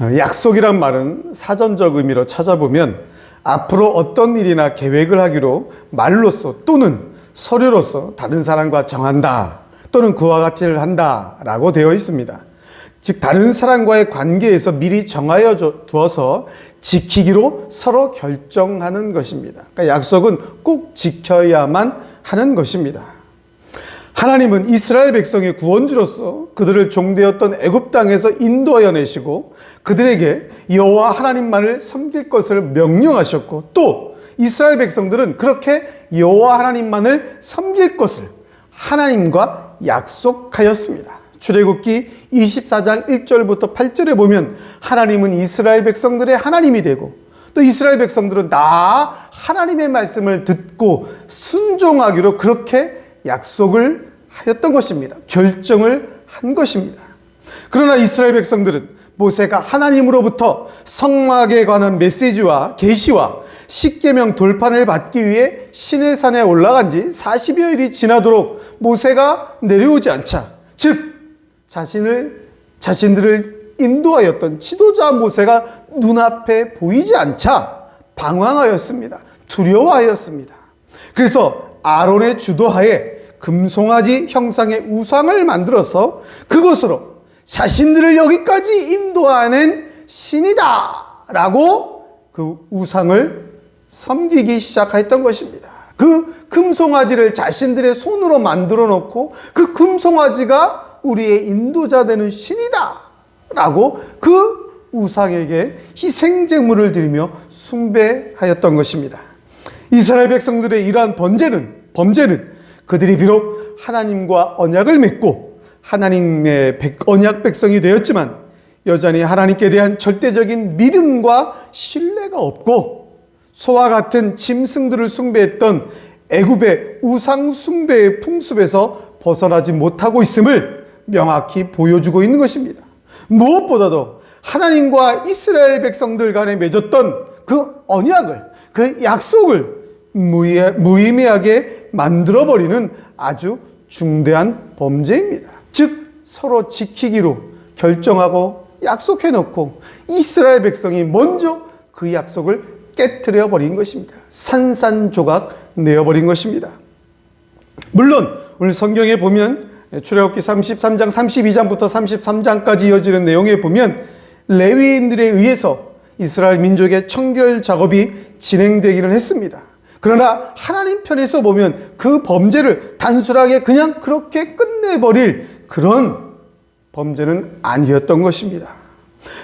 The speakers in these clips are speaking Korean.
약속이란 말은 사전적 의미로 찾아보면 앞으로 어떤 일이나 계획을 하기로 말로써 또는 서류로서 다른 사람과 정한다 또는 그와 같은 일을 한다 라고 되어 있습니다. 즉 다른 사람과의 관계에서 미리 정하여 두어서 지키기로 서로 결정하는 것입니다. 그러니까 약속은 꼭 지켜야만 하는 것입니다. 하나님은 이스라엘 백성의 구원주로서 그들을 종되었던 애굽 땅에서 인도하여 내시고 그들에게 여호와 하나님만을 섬길 것을 명령하셨고, 또 이스라엘 백성들은 그렇게 여호와 하나님만을 섬길 것을 하나님과 약속하였습니다. 출애굽기 24장 1절부터 8절에 보면 하나님은 이스라엘 백성들의 하나님이 되고 또 이스라엘 백성들은 다 하나님의 말씀을 듣고 순종하기로 그렇게 약속을 하였던 것입니다. 결정을 한 것입니다. 그러나 이스라엘 백성들은 모세가 하나님으로부터 성막에 관한 메시지와 계시와 십계명 돌판을 받기 위해 시내산에 올라간 지 40여일이 지나도록 모세가 내려오지 않자, 즉 자신들을 인도하였던 지도자 모세가 눈앞에 보이지 않자 방황하였습니다. 두려워하였습니다. 그래서 아론의 주도하에 금송아지 형상의 우상을 만들어서 그것으로 자신들을 여기까지 인도하는 신이다 라고 그 우상을 섬기기 시작했던 것입니다. 그 금송아지를 자신들의 손으로 만들어 놓고 그 금송아지가 우리의 인도자 되는 신이다 라고 그 우상에게 희생제물을 드리며 숭배하였던 것입니다. 이스라엘 백성들의 이러한 범죄는 그들이 비록 하나님과 언약을 맺고 하나님의 언약 백성이 되었지만 여전히 하나님께 대한 절대적인 믿음과 신뢰가 없고 소와 같은 짐승들을 숭배했던 애굽의 우상 숭배의 풍습에서 벗어나지 못하고 있음을 명확히 보여주고 있는 것입니다. 무엇보다도 하나님과 이스라엘 백성들 간에 맺었던 그 언약을, 그 약속을 무의미하게 만들어버리는 아주 중대한 범죄입니다. 즉 서로 지키기로 결정하고 약속해놓고 이스라엘 백성이 먼저 그 약속을 깨트려 버린 것입니다. 산산조각 내어버린 것입니다. 물론 오늘 성경에 보면 출애굽기 33장 32장부터 33장까지 이어지는 내용에 보면 레위인들에 의해서 이스라엘 민족의 청결 작업이 진행되기는 했습니다. 그러나 하나님 편에서 보면 그 범죄를 단순하게 그냥 그렇게 끝내버릴 그런 범죄는 아니었던 것입니다.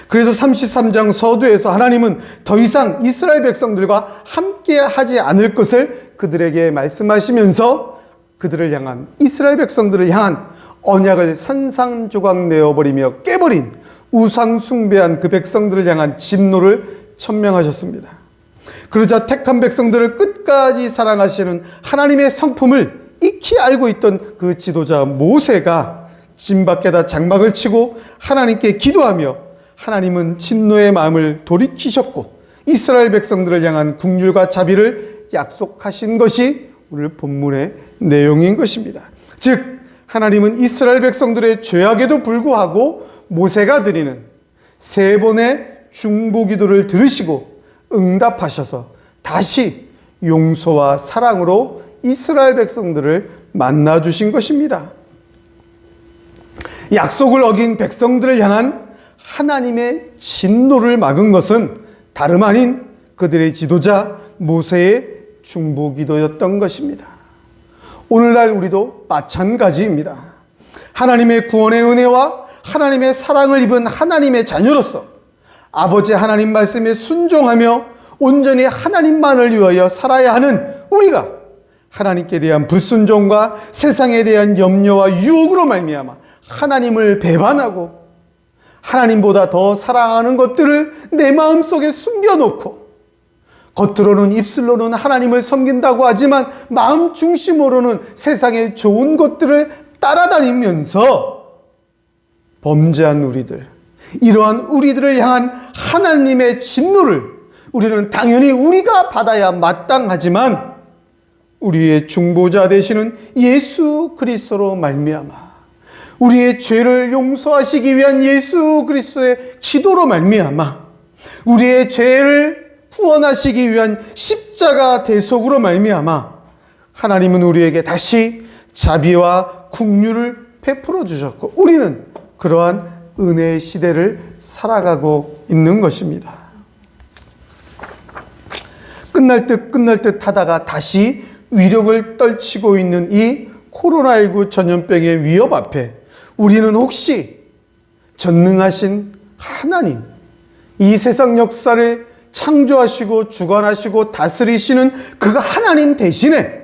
그래서 33장 서두에서 하나님은 더 이상 이스라엘 백성들과 함께 하지 않을 것을 그들에게 말씀하시면서 그들을 향한, 이스라엘 백성들을 향한 언약을 산산조각 내어버리며 깨버린 우상 숭배한 그 백성들을 향한 진노를 천명하셨습니다. 그러자 택한 백성들을 끝까지 사랑하시는 하나님의 성품을 익히 알고 있던 그 지도자 모세가 진 밖에다 장막을 치고 하나님께 기도하며 하나님은 진노의 마음을 돌이키셨고 이스라엘 백성들을 향한 긍휼과 자비를 약속하신 것이 오늘 본문의 내용인 것입니다. 즉 하나님은 이스라엘 백성들의 죄악에도 불구하고 모세가 드리는 3번의 중보기도를 들으시고 응답하셔서 다시 용서와 사랑으로 이스라엘 백성들을 만나주신 것입니다. 약속을 어긴 백성들을 향한 하나님의 진노를 막은 것은 다름 아닌 그들의 지도자 모세의 중보기도였던 것입니다. 오늘날 우리도 마찬가지입니다. 하나님의 구원의 은혜와 하나님의 사랑을 입은 하나님의 자녀로서 아버지 하나님 말씀에 순종하며 온전히 하나님만을 위하여 살아야 하는 우리가 하나님께 대한 불순종과 세상에 대한 염려와 유혹으로 말미암아 하나님을 배반하고 하나님보다 더 사랑하는 것들을 내 마음속에 숨겨놓고 겉으로는 입술로는 하나님을 섬긴다고 하지만 마음 중심으로는 세상의 좋은 것들을 따라다니면서 범죄한 우리들, 이러한 우리들을 향한 하나님의 진노를 우리는 당연히 우리가 받아야 마땅하지만 우리의 중보자 되시는 예수 그리스도로 말미암아 우리의 죄를 용서하시기 위한 예수 그리스도의 기도로 말미암아 우리의 죄를 구원하시기 위한 십자가 대속으로 말미암아 하나님은 우리에게 다시 자비와 긍휼을 베풀어 주셨고 우리는 그러한 은혜의 시대를 살아가고 있는 것입니다. 끝날 듯 하다가 다시 위력을 떨치고 있는 이 코로나19 전염병의 위협 앞에 우리는 혹시 전능하신 하나님, 이 세상 역사를 창조하시고 주관하시고 다스리시는 그 하나님 대신에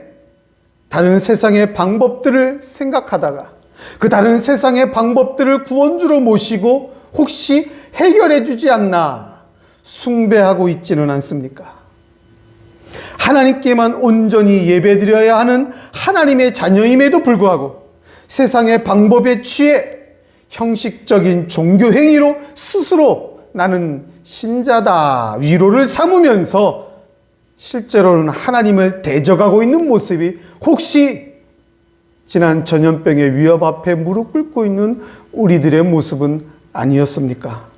다른 세상의 방법들을 생각하다가 그 다른 세상의 방법들을 구원주로 모시고 혹시 해결해 주지 않나 숭배하고 있지는 않습니까? 하나님께만 온전히 예배드려야 하는 하나님의 자녀임에도 불구하고 세상의 방법에 취해 형식적인 종교 행위로 스스로 나는 신자다 위로를 삼으면서 실제로는 하나님을 대적하고 있는 모습이 혹시 지난 전염병의 위협 앞에 무릎 꿇고 있는 우리들의 모습은 아니었습니까?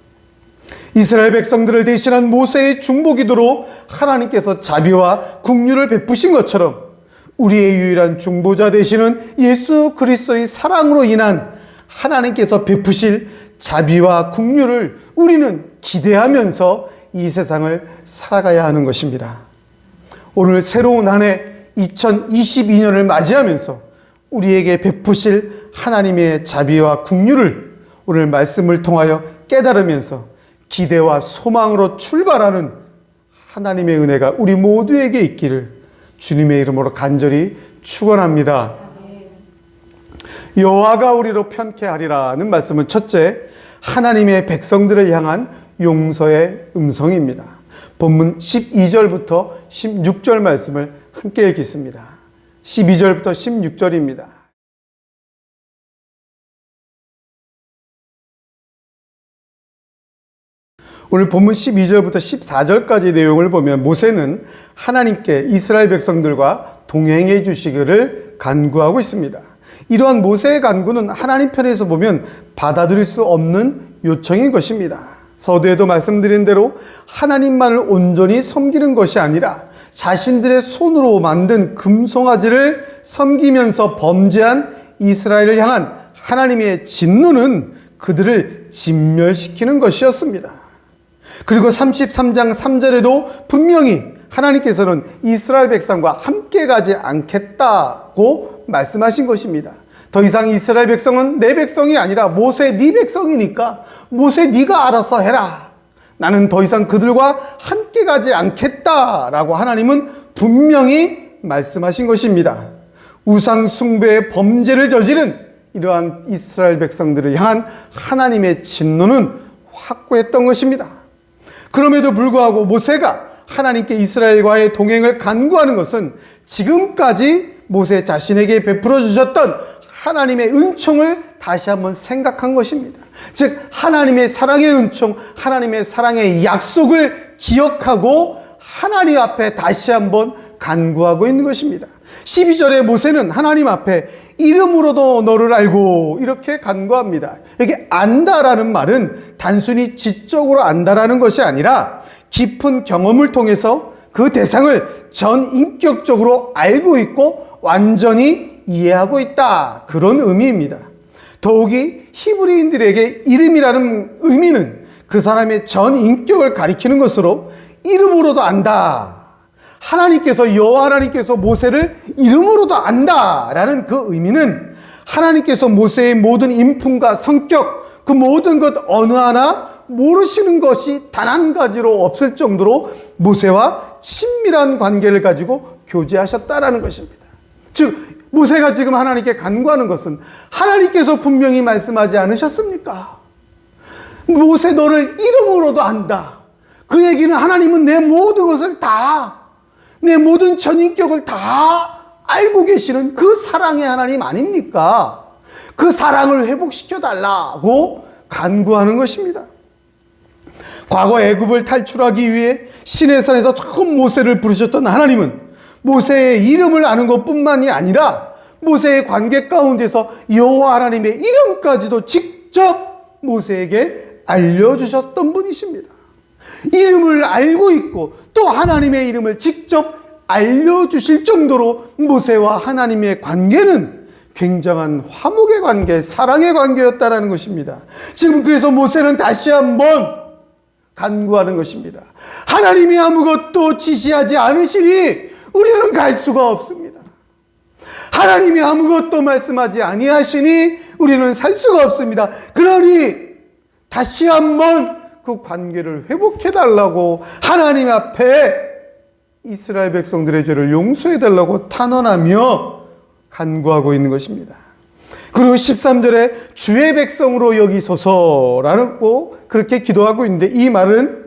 이스라엘 백성들을 대신한 모세의 중보기도로 하나님께서 자비와 긍휼을 베푸신 것처럼 우리의 유일한 중보자 되시는 예수 그리스도의 사랑으로 인한 하나님께서 베푸실 자비와 긍휼을 우리는 기대하면서 이 세상을 살아가야 하는 것입니다. 오늘 새로운 한 해 2022년을 맞이하면서 우리에게 베푸실 하나님의 자비와 긍휼을 오늘 말씀을 통하여 깨달으면서 기대와 소망으로 출발하는 하나님의 은혜가 우리 모두에게 있기를 주님의 이름으로 간절히 축원합니다. 여호와가 우리로 편케하리라는 말씀은 첫째, 하나님의 백성들을 향한 용서의 음성입니다. 본문 12절부터 16절 말씀을 함께 읽겠습니다. 12절부터 16절입니다. 오늘 본문 12절부터 14절까지 내용을 보면 모세는 하나님께 이스라엘 백성들과 동행해 주시기를 간구하고 있습니다. 이러한 모세의 간구는 하나님 편에서 보면 받아들일 수 없는 요청인 것입니다. 서두에도 말씀드린 대로 하나님만을 온전히 섬기는 것이 아니라 자신들의 손으로 만든 금송아지를 섬기면서 범죄한 이스라엘을 향한 하나님의 진노는 그들을 진멸시키는 것이었습니다. 그리고 33장 3절에도 분명히 하나님께서는 이스라엘 백성과 함께 가지 않겠다고 말씀하신 것입니다. 더 이상 이스라엘 백성은 내 백성이 아니라 모세 네 백성이니까 모세 네가 알아서 해라. 나는 더 이상 그들과 함께 가지 않겠다라고 하나님은 분명히 말씀하신 것입니다. 우상 숭배의 범죄를 저지른 이러한 이스라엘 백성들을 향한 하나님의 진노는 확고했던 것입니다. 그럼에도 불구하고 모세가 하나님께 이스라엘과의 동행을 간구하는 것은 지금까지 모세 자신에게 베풀어 주셨던 하나님의 은총을 다시 한번 생각한 것입니다. 즉 하나님의 사랑의 은총, 하나님의 사랑의 약속을 기억하고 하나님 앞에 다시 한번 간구하고 있는 것입니다. 12절에 모세는 하나님 앞에 이름으로도 너를 알고 이렇게 간구합니다. 여기 안다라는 말은 단순히 지적으로 안다라는 것이 아니라 깊은 경험을 통해서 그 대상을 전인격적으로 알고 있고 완전히 이해하고 있다. 그런 의미입니다. 더욱이 히브리인들에게 이름이라는 의미는 그 사람의 전인격을 가리키는 것으로 이름으로도 안다. 하나님께서 여호와 하나님께서 모세를 이름으로도 안다라는 그 의미는 하나님께서 모세의 모든 인품과 성격 그 모든 것 어느 하나 모르시는 것이 단 한 가지로 없을 정도로 모세와 친밀한 관계를 가지고 교제하셨다라는 것입니다. 즉 모세가 지금 하나님께 간구하는 것은 하나님께서 분명히 말씀하지 않으셨습니까? 모세 너를 이름으로도 안다. 그 얘기는 하나님은 내 모든 것을 다 내 모든 전인격을 다 알고 계시는 그 사랑의 하나님 아닙니까? 그 사랑을 회복시켜 달라고 간구하는 것입니다. 과거 애굽을 탈출하기 위해 시내산에서 처음 모세를 부르셨던 하나님은 모세의 이름을 아는 것뿐만이 아니라 모세의 관계 가운데서 여호와 하나님의 이름까지도 직접 모세에게 알려주셨던 분이십니다. 이름을 알고 있고 또 하나님의 이름을 직접 알려주실 정도로 모세와 하나님의 관계는 굉장한 화목의 관계, 사랑의 관계였다라는 것입니다. 지금 그래서 모세는 다시 한번 간구하는 것입니다. 하나님이 아무것도 지시하지 않으시니 우리는 갈 수가 없습니다. 하나님이 아무것도 말씀하지 아니하시니 우리는 살 수가 없습니다. 그러니 다시 한번 그 관계를 회복해달라고 하나님 앞에 이스라엘 백성들의 죄를 용서해달라고 탄원하며 간구하고 있는 것입니다. 그리고 13절에 주의 백성으로 여기소서라고 그렇게 기도하고 있는데, 이 말은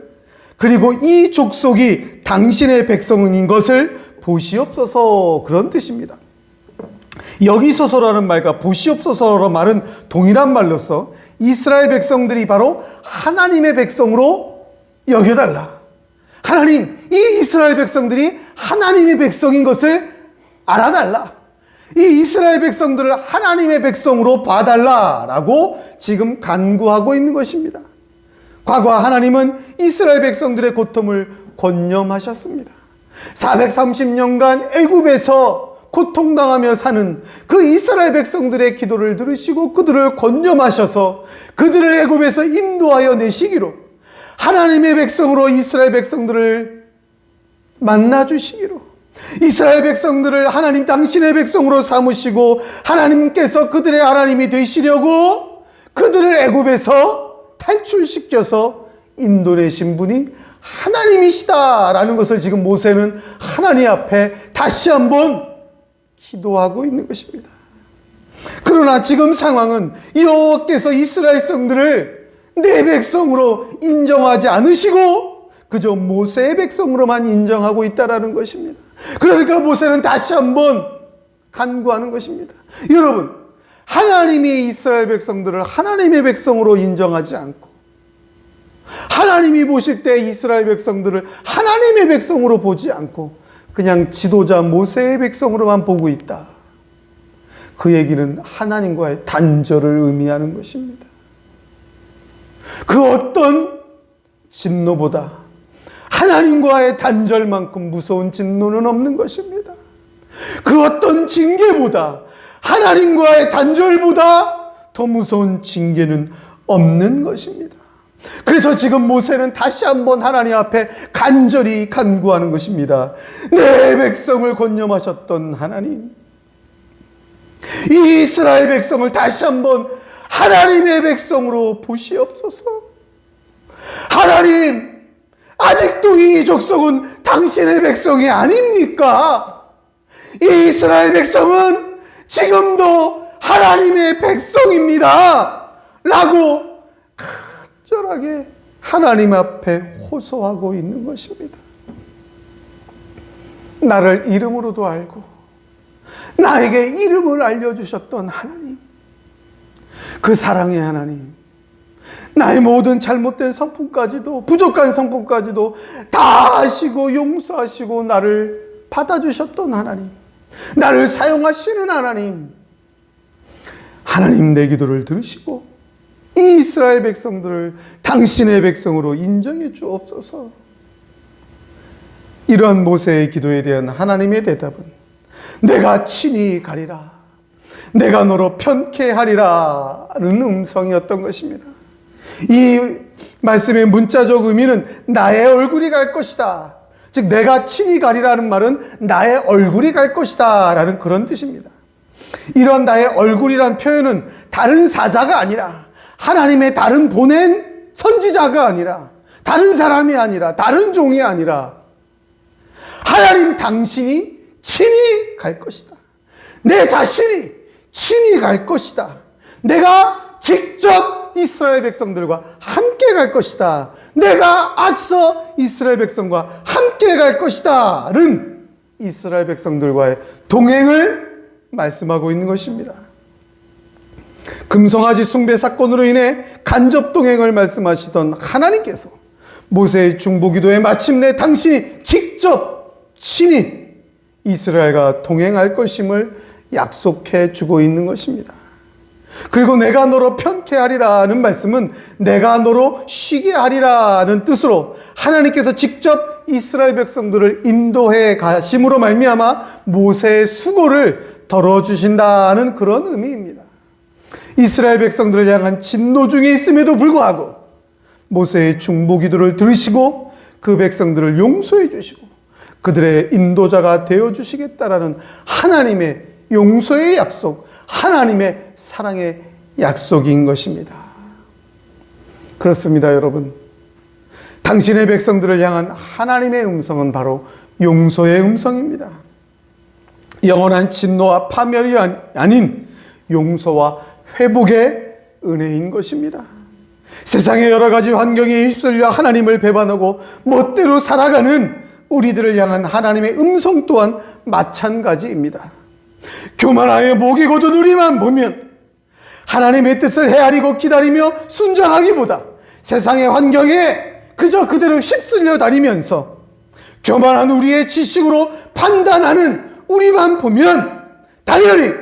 그리고 이 족속이 당신의 백성인 것을 보시옵소서, 그런 뜻입니다. 여기소서라는 말과 보시옵소서라는 말은 동일한 말로서 이스라엘 백성들이 바로 하나님의 백성으로 여겨달라. 하나님, 이 이스라엘 백성들이 하나님의 백성인 것을 알아달라. 이 이스라엘 백성들을 하나님의 백성으로 봐달라라고 지금 간구하고 있는 것입니다. 과거 하나님은 이스라엘 백성들의 고통을 권념하셨습니다. 430년간 애굽에서 고통당하며 사는 그 이스라엘 백성들의 기도를 들으시고 그들을 권념하셔서 그들을 애굽에서 인도하여 내시기로, 하나님의 백성으로 이스라엘 백성들을 만나주시기로, 이스라엘 백성들을 하나님 당신의 백성으로 삼으시고 하나님께서 그들의 하나님이 되시려고 그들을 애굽에서 탈출시켜서 인도내신 분이 하나님이시다라는 것을 지금 모세는 하나님 앞에 다시 한번 기도하고 있는 것입니다. 그러나 지금 상황은 여호와께서 이스라엘 백성들을 내 백성으로 인정하지 않으시고 그저 모세의 백성으로만 인정하고 있다라는 것입니다. 그러니까 모세는 다시 한번 간구하는 것입니다. 여러분, 하나님이 이스라엘 백성들을 하나님의 백성으로 인정하지 않고 하나님이 보실 때 이스라엘 백성들을 하나님의 백성으로 보지 않고 그냥 지도자 모세의 백성으로만 보고 있다. 그 얘기는 하나님과의 단절을 의미하는 것입니다. 그 어떤 진노보다 하나님과의 단절만큼 무서운 진노는 없는 것입니다. 그 어떤 징계보다 하나님과의 단절보다 더 무서운 징계는 없는 것입니다. 그래서 지금 모세는 다시 한번 하나님 앞에 간절히 간구하는 것입니다. 내 백성을 권념하셨던 하나님, 이 이스라엘 백성을 다시 한번 하나님의 백성으로 보시옵소서. 하나님, 아직도 이 족속은 당신의 백성이 아닙니까? 이 이스라엘 백성은 지금도 하나님의 백성입니다 라고 간절하게 하나님 앞에 호소하고 있는 것입니다. 나를 이름으로도 알고 나에게 이름을 알려주셨던 하나님, 그 사랑의 하나님, 나의 모든 잘못된 성품까지도, 부족한 성품까지도 다 아시고 용서하시고 나를 받아주셨던 하나님, 나를 사용하시는 하나님, 하나님 내 기도를 들으시고 이 이스라엘 백성들을 당신의 백성으로 인정해 주옵소서. 이러한 모세의 기도에 대한 하나님의 대답은 내가 친히 가리라, 내가 너로 편케하리라는 음성이었던 것입니다. 이 말씀의 문자적 의미는 나의 얼굴이 갈 것이다. 즉 내가 친히 가리라는 말은 나의 얼굴이 갈 것이다 라는 그런 뜻입니다. 이런 나의 얼굴이란 표현은 다른 사자가 아니라, 하나님의 다른 보낸 선지자가 아니라, 다른 사람이 아니라, 다른 종이 아니라 하나님 당신이 친히 갈 것이다. 내 자신이 친히 갈 것이다. 내가 직접 이스라엘 백성들과 함께 갈 것이다. 내가 앞서 이스라엘 백성과 함께 갈 것이다는 이스라엘 백성들과의 동행을 말씀하고 있는 것입니다. 금송아지 숭배 사건으로 인해 간접 동행을 말씀하시던 하나님께서 모세의 중보기도에 마침내 당신이 직접 친히 이스라엘과 동행할 것임을 약속해 주고 있는 것입니다. 그리고 내가 너로 편케 하리라는 말씀은 내가 너로 쉬게 하리라는 뜻으로 하나님께서 직접 이스라엘 백성들을 인도해 가심으로 말미암아 모세의 수고를 덜어주신다는 그런 의미입니다. 이스라엘 백성들을 향한 진노 중에 있음에도 불구하고 모세의 중보기도를 들으시고 그 백성들을 용서해 주시고 그들의 인도자가 되어주시겠다라는 하나님의 용서의 약속, 하나님의 사랑의 약속인 것입니다. 그렇습니다, 여러분. 당신의 백성들을 향한 하나님의 음성은 바로 용서의 음성입니다. 영원한 진노와 파멸이 아닌 용서와 회복의 은혜인 것입니다. 세상의 여러 가지 환경에 휩쓸려 하나님을 배반하고 멋대로 살아가는 우리들을 향한 하나님의 음성 또한 마찬가지입니다. 교만하여 목이 곧은 우리만 보면 하나님의 뜻을 헤아리고 기다리며 순종하기보다 세상의 환경에 그저 그대로 휩쓸려 다니면서 교만한 우리의 지식으로 판단하는 우리만 보면 당연히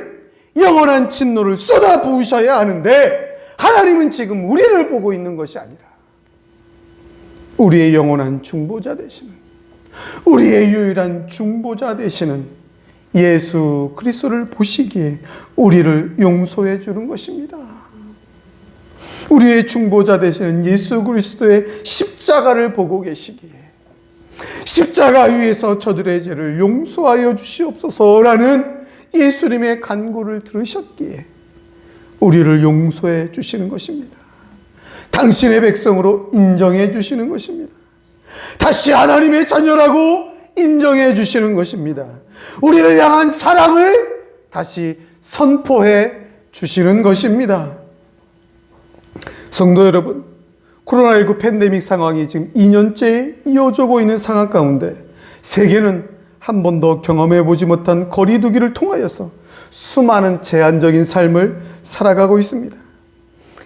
영원한 진노를 쏟아 부으셔야 하는데 하나님은 지금 우리를 보고 있는 것이 아니라 우리의 영원한 중보자 되시는, 우리의 유일한 중보자 되시는 예수 그리스도를 보시기에 우리를 용서해 주는 것입니다. 우리의 중보자 되시는 예수 그리스도의 십자가를 보고 계시기에 십자가 위에서 저들의 죄를 용서하여 주시옵소서라는 예수님의 간구를 들으셨기에 우리를 용서해 주시는 것입니다. 당신의 백성으로 인정해 주시는 것입니다. 다시 하나님의 자녀라고 인정해 주시는 것입니다. 우리를 향한 사랑을 다시 선포해 주시는 것입니다. 성도 여러분, 코로나19 팬데믹 상황이 지금 2년째 이어지고 있는 상황 가운데 세계는 한 번도 경험해 보지 못한 거리두기를 통하여서 수많은 제한적인 삶을 살아가고 있습니다.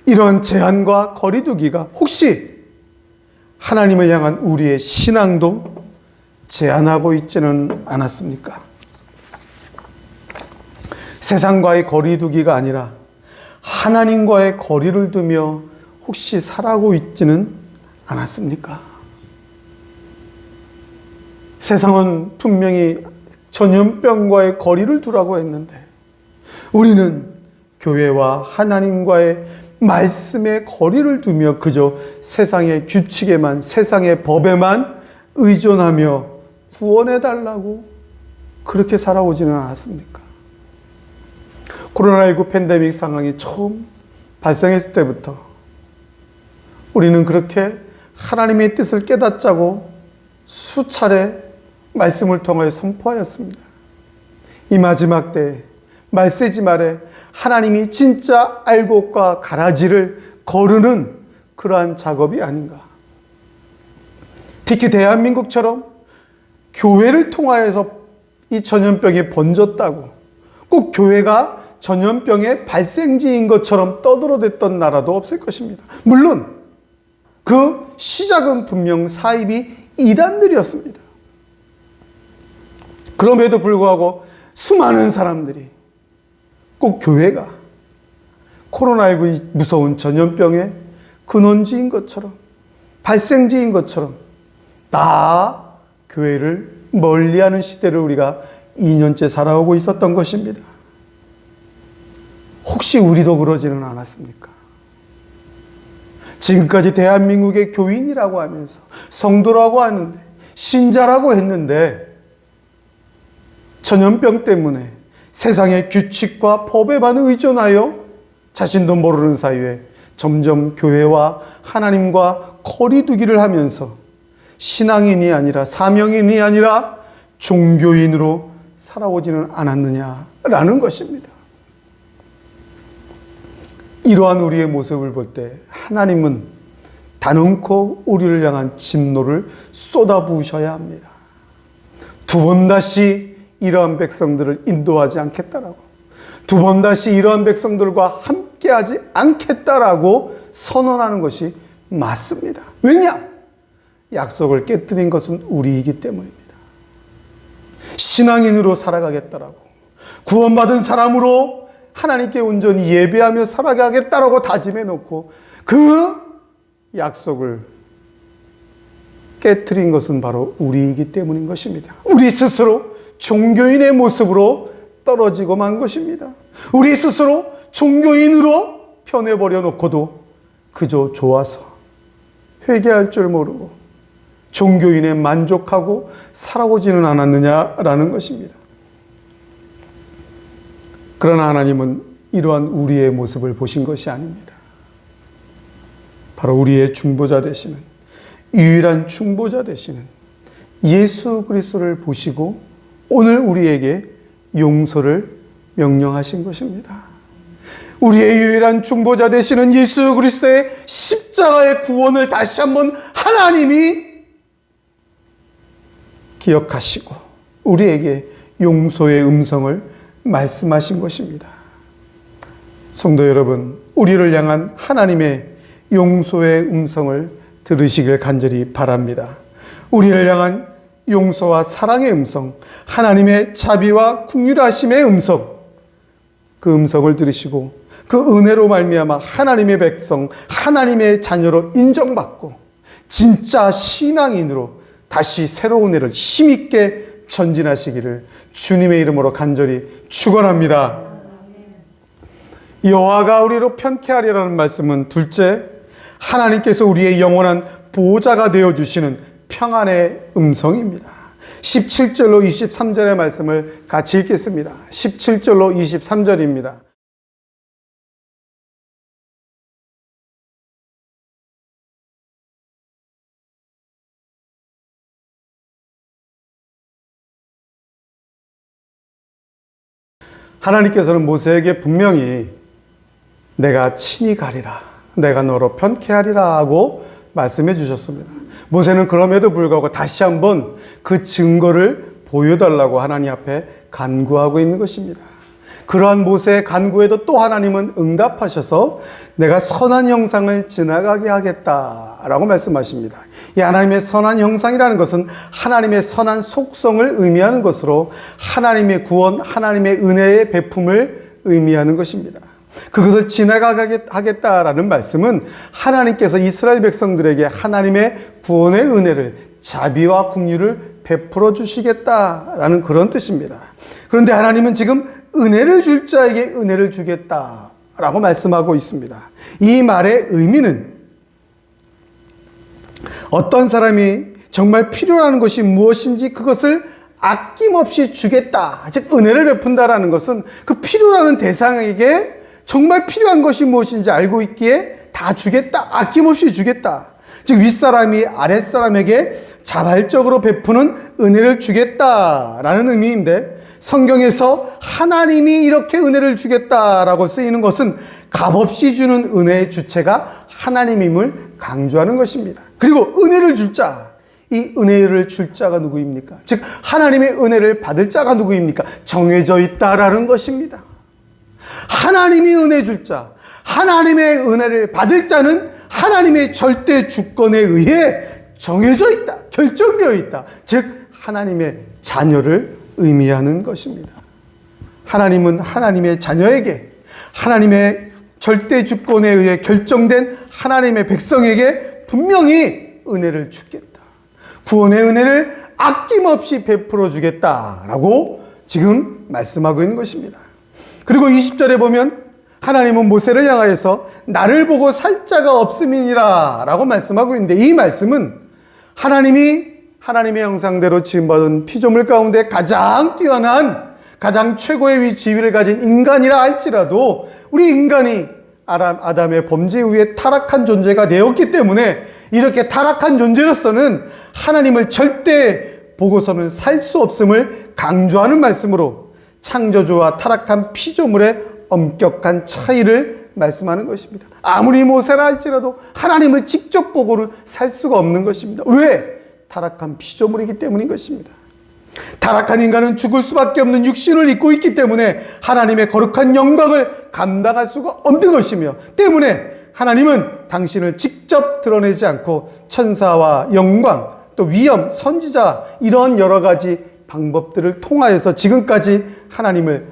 이런 제한과 거리두기가 혹시 하나님을 향한 우리의 신앙도 제한하고 있지는 않았습니까? 세상과의 거리두기가 아니라 하나님과의 거리를 두며 혹시 살아가고 있지는 않았습니까? 세상은 분명히 전염병과의 거리를 두라고 했는데 우리는 교회와 하나님과의 말씀의 거리를 두며 그저 세상의 규칙에만, 세상의 법에만 의존하며 구원해달라고 그렇게 살아오지는 않았습니까? 코로나19 팬데믹 상황이 처음 발생했을 때부터 우리는 그렇게 하나님의 뜻을 깨닫자고 수차례 말씀을 통하여 선포하였습니다. 이 마지막 때에 말세지 말에 하나님이 진짜 알곡과 가라지를 거르는 그러한 작업이 아닌가. 특히 대한민국처럼 교회를 통하여서 이 전염병이 번졌다고 꼭 교회가 전염병의 발생지인 것처럼 떠들어댔던 나라도 없을 것입니다. 물론 그 시작은 분명 사이비 이단들이었습니다. 그럼에도 불구하고 수많은 사람들이 꼭 교회가 코로나19 무서운 전염병의 근원지인 것처럼 발생지인 것처럼 다 교회를 멀리하는 시대를 우리가 2년째 살아오고 있었던 것입니다. 혹시 우리도 그러지는 않았습니까? 지금까지 대한민국의 교인이라고 하면서 성도라고 하는데 신자라고 했는데 전염병 때문에 세상의 규칙과 법에만 의존하여 자신도 모르는 사이에 점점 교회와 하나님과 거리두기를 하면서 신앙인이 아니라 사명인이 아니라 종교인으로 살아오지는 않았느냐라는 것입니다. 이러한 우리의 모습을 볼 때 하나님은 단언코 우리를 향한 진노를 쏟아부으셔야 합니다. 두 번 다시 이러한 백성들을 인도하지 않겠다라고, 두 번 다시 이러한 백성들과 함께하지 않겠다라고 선언하는 것이 맞습니다. 왜냐? 약속을 깨뜨린 것은 우리이기 때문입니다. 신앙인으로 살아가겠다라고, 구원받은 사람으로 하나님께 온전히 예배하며 살아가겠다라고 다짐해 놓고 그 약속을 깨트린 것은 바로 우리이기 때문인 것입니다. 우리 스스로 종교인의 모습으로 떨어지고 만 것입니다. 우리 스스로 종교인으로 변해버려 놓고도 그저 좋아서 회개할 줄 모르고 종교인에 만족하고 살아오지는 않았느냐라는 것입니다. 그러나 하나님은 이러한 우리의 모습을 보신 것이 아닙니다. 바로 우리의 중보자 되시는, 유일한 중보자 되시는 예수 그리스도를 보시고 오늘 우리에게 용서를 명령하신 것입니다. 우리의 유일한 중보자 되시는 예수 그리스도의 십자가의 구원을 다시 한번 하나님이 기억하시고 우리에게 용서의 음성을 말씀하신 것입니다. 성도 여러분, 우리를 향한 하나님의 용서의 음성을 들으시길 간절히 바랍니다. 우리를 향한 용서와 사랑의 음성, 하나님의 자비와 긍휼하심의 음성, 그 음성을 들으시고 그 은혜로 말미암아 하나님의 백성, 하나님의 자녀로 인정받고 진짜 신앙인으로 다시 새로운 해를 힘있게 전진하시기를 주님의 이름으로 간절히 축원합니다. 여호와가 우리로 편케하리라는 말씀은 둘째, 하나님께서 우리의 영원한 보호자가 되어주시는 평안의 음성입니다. 17절로 23절의 말씀을 같이 읽겠습니다. 17절로 23절입니다. 하나님께서는 모세에게 분명히 내가 친히 가리라, 내가 너로 편케하리라 하고 말씀해 주셨습니다. 모세는 그럼에도 불구하고 다시 한번 그 증거를 보여달라고 하나님 앞에 간구하고 있는 것입니다. 그러한 모세의 간구에도 또 하나님은 응답하셔서 내가 선한 형상을 지나가게 하겠다라고 말씀하십니다. 이 하나님의 선한 형상이라는 것은 하나님의 선한 속성을 의미하는 것으로 하나님의 구원, 하나님의 은혜의 베품을 의미하는 것입니다. 그것을 지나가게 하겠다라는 말씀은 하나님께서 이스라엘 백성들에게 하나님의 구원의 은혜를, 자비와 긍휼을 베풀어 주시겠다라는 그런 뜻입니다. 그런데 하나님은 지금 은혜를 줄 자에게 은혜를 주겠다라고 말씀하고 있습니다. 이 말의 의미는 어떤 사람이 정말 필요한 것이 무엇인지 그것을 아낌없이 주겠다, 즉 은혜를 베푼다라는 것은 그 필요한 대상에게 정말 필요한 것이 무엇인지 알고 있기에 다 주겠다, 아낌없이 주겠다. 즉 윗사람이 아랫사람에게 자발적으로 베푸는 은혜를 주겠다라는 의미인데, 성경에서 하나님이 이렇게 은혜를 주겠다라고 쓰이는 것은 값없이 주는 은혜의 주체가 하나님임을 강조하는 것입니다. 그리고 은혜를 줄 자, 이 은혜를 줄 자가 누구입니까? 즉 하나님의 은혜를 받을 자가 누구입니까? 정해져 있다라는 것입니다. 하나님이 은혜 줄 자, 하나님의 은혜를 받을 자는 하나님의 절대 주권에 의해 정해져 있다, 결정되어 있다. 즉 하나님의 자녀를 의미하는 것입니다. 하나님은 하나님의 자녀에게, 하나님의 절대 주권에 의해 결정된 하나님의 백성에게 분명히 은혜를 주겠다, 구원의 은혜를 아낌없이 베풀어 주겠다라고 지금 말씀하고 있는 것입니다. 그리고 20절에 보면 하나님은 모세를 향하여서 나를 보고 살 자가 없음이니라 라고 말씀하고 있는데, 이 말씀은 하나님이 하나님의 형상대로 지음받은 피조물 가운데 가장 뛰어난, 가장 최고의 지위를 가진 인간이라 할지라도 우리 인간이 아담의 범죄 후에 타락한 존재가 되었기 때문에 이렇게 타락한 존재로서는 하나님을 절대 보고서는 살 수 없음을 강조하는 말씀으로 창조주와 타락한 피조물의 엄격한 차이를 말씀하는 것입니다. 아무리 모세라 할지라도 하나님을 직접 보고는 살 수가 없는 것입니다. 왜? 타락한 피조물이기 때문인 것입니다. 타락한 인간은 죽을 수밖에 없는 육신을 입고 있기 때문에 하나님의 거룩한 영광을 감당할 수가 없는 것이며, 때문에 하나님은 당신을 직접 드러내지 않고 천사와 영광, 또 위엄, 선지자, 이런 여러 가지 방법들을 통하여서 지금까지 하나님을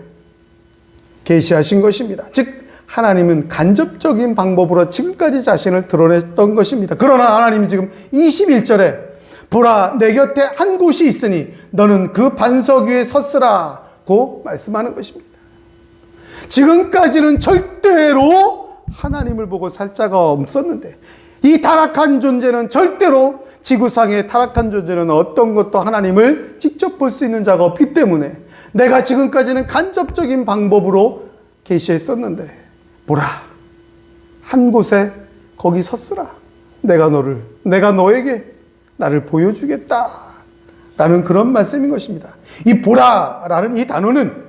계시하신 것입니다. 즉 하나님은 간접적인 방법으로 지금까지 자신을 드러냈던 것입니다. 그러나 하나님이 지금 21절에 보라 내 곁에 한 곳이 있으니 너는 그 반석 위에 섰으라고 말씀하는 것입니다. 지금까지는 절대로 하나님을 보고 살 자가 없었는데 이 타락한 존재는 절대로 지구상의 타락한 존재는 어떤 것도 하나님을 직접 볼 수 있는 자가 없기 때문에 내가 지금까지는 간접적인 방법으로 계시했었는데 보라 한 곳에 거기 섰으라 내가 너에게 나를 보여주겠다 라는 그런 말씀인 것입니다. 이 보라라는 이 단어는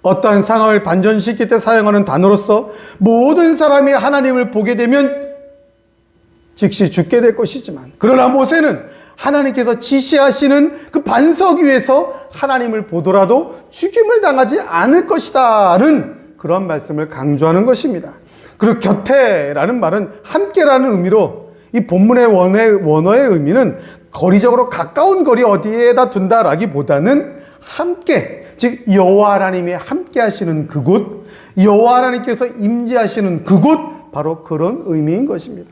어떠한 상황을 반전시킬 때 사용하는 단어로서 모든 사람이 하나님을 보게 되면 즉시 죽게 될 것이지만 그러나 모세는 하나님께서 지시하시는 그 반석 위에서 하나님을 보더라도 죽임을 당하지 않을 것이다는 그런 말씀을 강조하는 것입니다. 그리고 곁에라는 말은 함께라는 의미로 이 본문의 원어의 의미는 거리적으로 가까운 거리 어디에다 둔다라기보다는 함께, 즉 여호와 하나님이 함께 하시는 그곳, 여호와 하나님께서 임재하시는 그곳, 바로 그런 의미인 것입니다.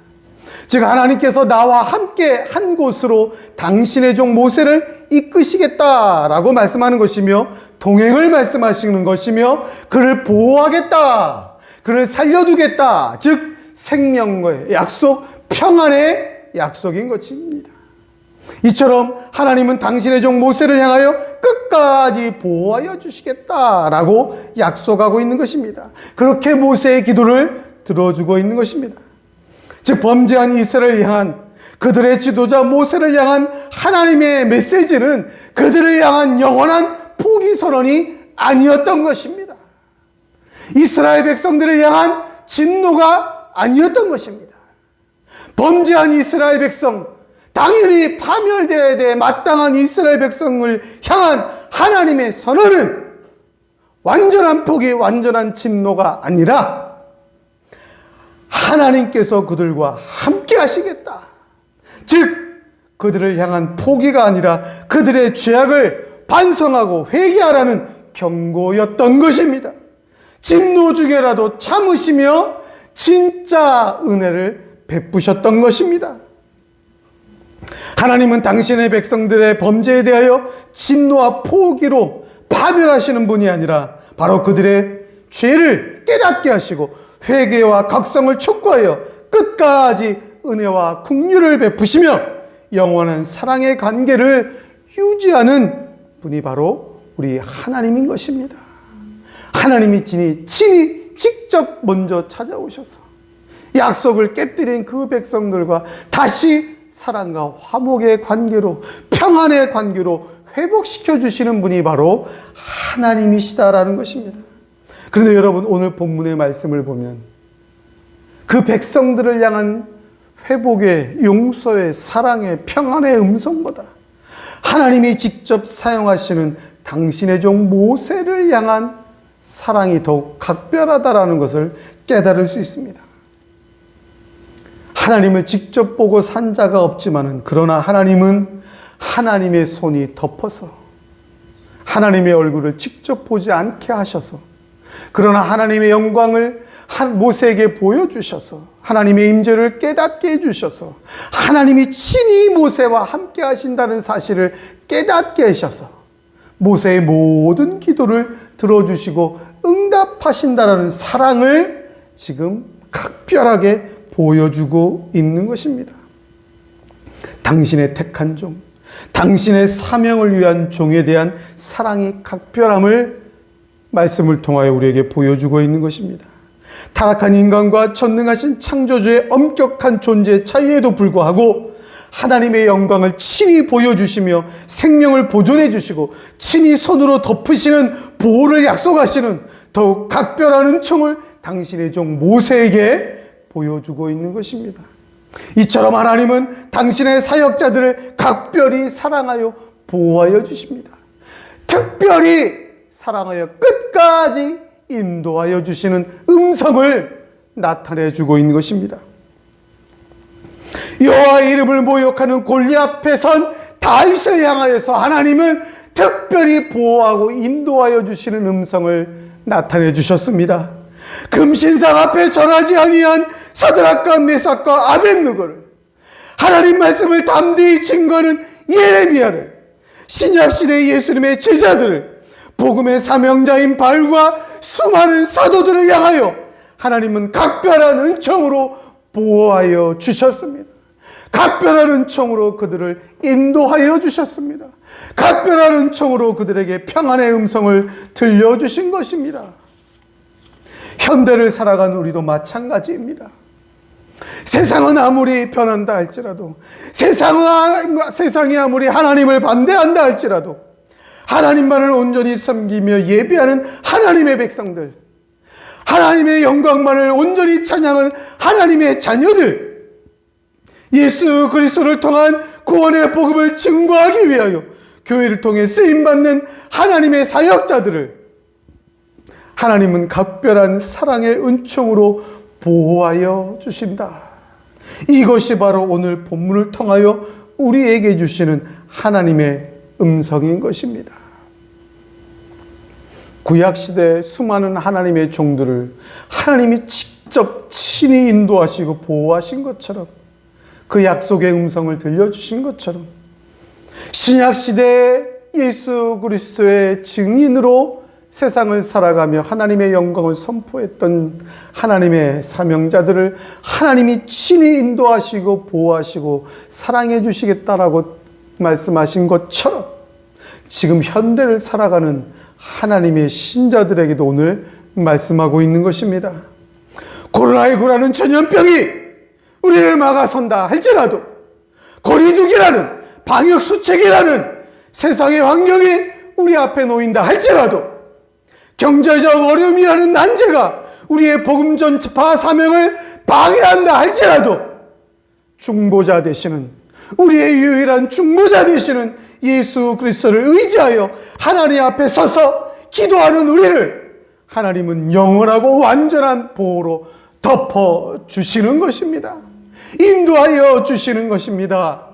즉 하나님께서 나와 함께 한 곳으로 당신의 종 모세를 이끄시겠다라고 말씀하는 것이며 동행을 말씀하시는 것이며 그를 보호하겠다, 그를 살려두겠다, 즉 생명과의 약속, 평안의 약속인 것입니다. 이처럼 하나님은 당신의 종 모세를 향하여 끝까지 보호하여 주시겠다라고 약속하고 있는 것입니다. 그렇게 모세의 기도를 들어주고 있는 것입니다. 즉 범죄한 이스라엘을 향한 그들의 지도자 모세를 향한 하나님의 메시지는 그들을 향한 영원한 포기 선언이 아니었던 것입니다. 이스라엘 백성들을 향한 진노가 아니었던 것입니다. 범죄한 이스라엘 백성, 당연히 파멸되어야 돼 마땅한 이스라엘 백성을 향한 하나님의 선언은 완전한 포기, 완전한 진노가 아니라 하나님께서 그들과 함께 하시겠다. 즉 그들을 향한 포기가 아니라 그들의 죄악을 반성하고 회개하라는 경고였던 것입니다. 진노 중에라도 참으시며 진짜 은혜를 베푸셨던 것입니다. 하나님은 당신의 백성들의 범죄에 대하여 진노와 포기로 파멸하시는 분이 아니라 바로 그들의 죄를 깨닫게 하시고 회개와 각성을 촉구하여 끝까지 은혜와 긍휼을 베푸시며 영원한 사랑의 관계를 유지하는 분이 바로 우리 하나님인 것입니다. 하나님이 친히 직접 먼저 찾아오셔서 약속을 깨뜨린 그 백성들과 다시 사랑과 화목의 관계로, 평안의 관계로 회복시켜 주시는 분이 바로 하나님이시다라는 것입니다. 그런데 여러분 오늘 본문의 말씀을 보면 그 백성들을 향한 회복의, 용서의, 사랑의, 평안의 음성보다 하나님이 직접 사용하시는 당신의 종 모세를 향한 사랑이 더욱 각별하다라는 것을 깨달을 수 있습니다. 하나님을 직접 보고 산 자가 없지만은 그러나 하나님은 하나님의 손이 덮어서 하나님의 얼굴을 직접 보지 않게 하셔서 그러나 하나님의 영광을 모세에게 보여주셔서 하나님의 임재를 깨닫게 해주셔서 하나님이 친히 모세와 함께 하신다는 사실을 깨닫게 하셔서 모세의 모든 기도를 들어주시고 응답하신다는 사랑을 지금 각별하게 보여주고 있는 것입니다. 당신의 택한 종, 당신의 사명을 위한 종에 대한 사랑이 각별함을 말씀을 통하여 우리에게 보여주고 있는 것입니다. 타락한 인간과 전능하신 창조주의 엄격한 존재 차이에도 불구하고 하나님의 영광을 친히 보여주시며 생명을 보존해 주시고 친히 손으로 덮으시는 보호를 약속하시는 더욱 각별한 은총을 당신의 종 모세에게 보여주고 있는 것입니다. 이처럼 하나님은 당신의 사역자들을 각별히 사랑하여 보호하여 주십니다. 특별히 사랑하여 끝까지 인도하여 주시는 음성을 나타내 주고 있는 것입니다. 여호와의 이름을 모욕하는 골리앗 앞에 선 다윗을 향하여서 하나님은 특별히 보호하고 인도하여 주시는 음성을 나타내 주셨습니다. 금신상 앞에 절하지 아니한 사드락과 메삭과 아벳느고를, 하나님 말씀을 담대히 증거하는 예레미야를, 신약시대 예수님의 제자들을, 복음의 사명자인 바울과 수많은 사도들을 향하여 하나님은 각별한 은총으로 보호하여 주셨습니다. 각별한 은총으로 그들을 인도하여 주셨습니다. 각별한 은총으로 그들에게 평안의 음성을 들려주신 것입니다. 현대를 살아가는 우리도 마찬가지입니다. 세상은 아무리 변한다 할지라도, 세상이 아무리 하나님을 반대한다 할지라도, 하나님만을 온전히 섬기며 예배하는 하나님의 백성들, 하나님의 영광만을 온전히 찬양한 하나님의 자녀들, 예수 그리스도를 통한 구원의 복음을 증거하기 위하여 교회를 통해 쓰임받는 하나님의 사역자들을 하나님은 각별한 사랑의 은총으로 보호하여 주신다. 이것이 바로 오늘 본문을 통하여 우리에게 주시는 하나님의 음성인 것입니다. 구약시대 수많은 하나님의 종들을 하나님이 직접 친히 인도하시고 보호하신 것처럼, 그 약속의 음성을 들려주신 것처럼, 신약시대에 예수 그리스도의 증인으로 세상을 살아가며 하나님의 영광을 선포했던 하나님의 사명자들을 하나님이 친히 인도하시고 보호하시고 사랑해 주시겠다라고 말씀하신 것처럼, 지금 현대를 살아가는 하나님의 신자들에게도 오늘 말씀하고 있는 것입니다. 코로나19라는 전염병이 우리를 막아선다 할지라도, 거리두기라는 방역수칙이라는 세상의 환경이 우리 앞에 놓인다 할지라도, 경제적 어려움이라는 난제가 우리의 복음 전파 사명을 방해한다 할지라도, 중보자 되시는, 우리의 유일한 중보자 되시는 예수 그리스도를 의지하여 하나님 앞에 서서 기도하는 우리를 하나님은 영원하고 완전한 보호로 덮어주시는 것입니다. 인도하여 주시는 것입니다.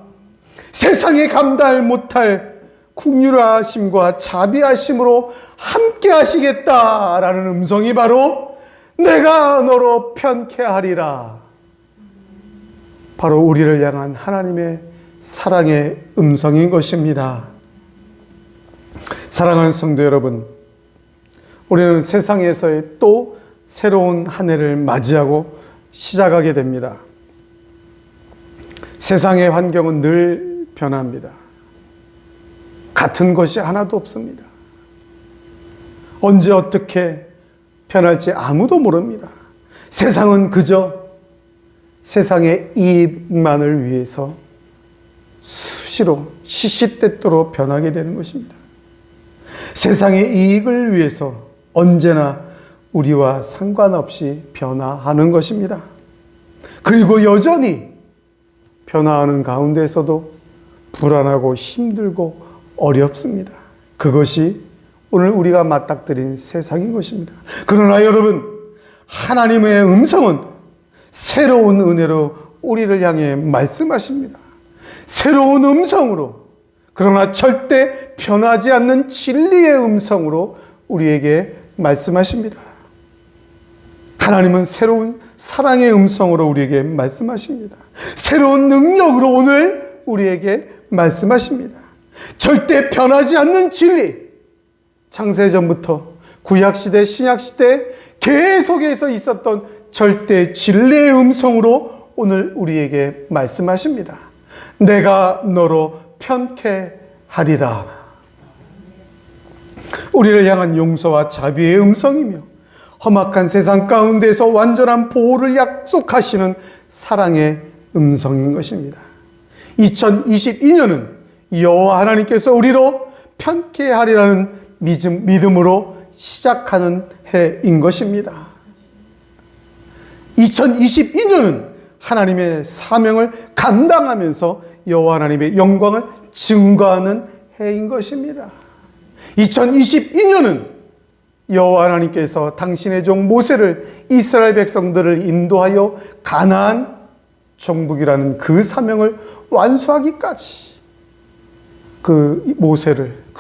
세상에 감당할 못할 긍휼하심과 자비하심으로 함께 하시겠다라는 음성이 바로 내가 너로 편케 하리라, 바로 우리를 향한 하나님의 사랑의 음성인 것입니다. 사랑하는 성도 여러분, 우리는 세상에서의 또 새로운 한 해를 맞이하고 시작하게 됩니다. 세상의 환경은 늘 변합니다. 같은 것이 하나도 없습니다. 언제 어떻게 변할지 아무도 모릅니다. 세상은 그저 세상의 이익만을 위해서 수시로 시시때때로 변하게 되는 것입니다. 세상의 이익을 위해서 언제나 우리와 상관없이 변화하는 것입니다. 그리고 여전히 변화하는 가운데서도 불안하고 힘들고 어렵습니다. 그것이 오늘 우리가 맞닥뜨린 세상인 것입니다. 그러나 여러분, 하나님의 음성은 새로운 은혜로 우리를 향해 말씀하십니다. 새로운 음성으로, 그러나 절대 변하지 않는 진리의 음성으로 우리에게 말씀하십니다. 하나님은 새로운 사랑의 음성으로 우리에게 말씀하십니다. 새로운 능력으로 오늘 우리에게 말씀하십니다. 절대 변하지 않는 진리, 창세전부터 구약시대, 신약시대 계속해서 있었던 절대 진리의 음성으로 오늘 우리에게 말씀하십니다. 내가 너로 편케 하리라. 우리를 향한 용서와 자비의 음성이며 험악한 세상 가운데서 완전한 보호를 약속하시는 사랑의 음성인 것입니다. 2022년은 여호와 하나님께서 우리로 편케 하리라는 믿음으로 시작하는 해인 것입니다. 2022년은 하나님의 사명을 감당하면서 여호와 하나님의 영광을 증거하는 해인 것입니다. 2022년은 여호와 하나님께서 당신의 종 모세를, 이스라엘 백성들을 인도하여 가나안 정복이라는 그 사명을 완수하기까지 그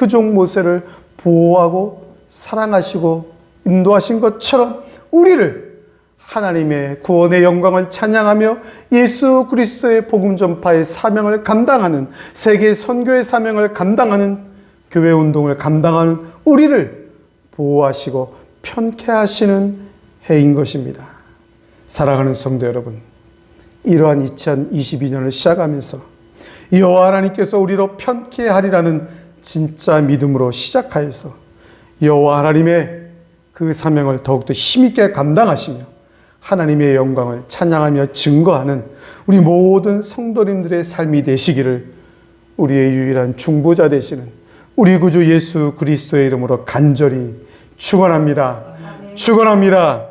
종 모세를 보호하고 사랑하시고 인도하신 것처럼 우리를 하나님의 구원의 영광을 찬양하며 예수 그리스도의 복음 전파의 사명을 감당하는, 세계 선교의 사명을 감당하는, 교회 운동을 감당하는 우리를 보호하시고 편케하시는 해인 것입니다. 사랑하는 성도 여러분, 이러한 2022년을 시작하면서 여호와 하나님께서 우리로 편케하리라는 진짜 믿음으로 시작하여서 여호와 하나님의 그 사명을 더욱더 힘있게 감당하시며 하나님의 영광을 찬양하며 증거하는 우리 모든 성도님들의 삶이 되시기를 우리의 유일한 중보자 되시는 우리 구주 예수 그리스도의 이름으로 간절히 축원합니다. 축원합니다.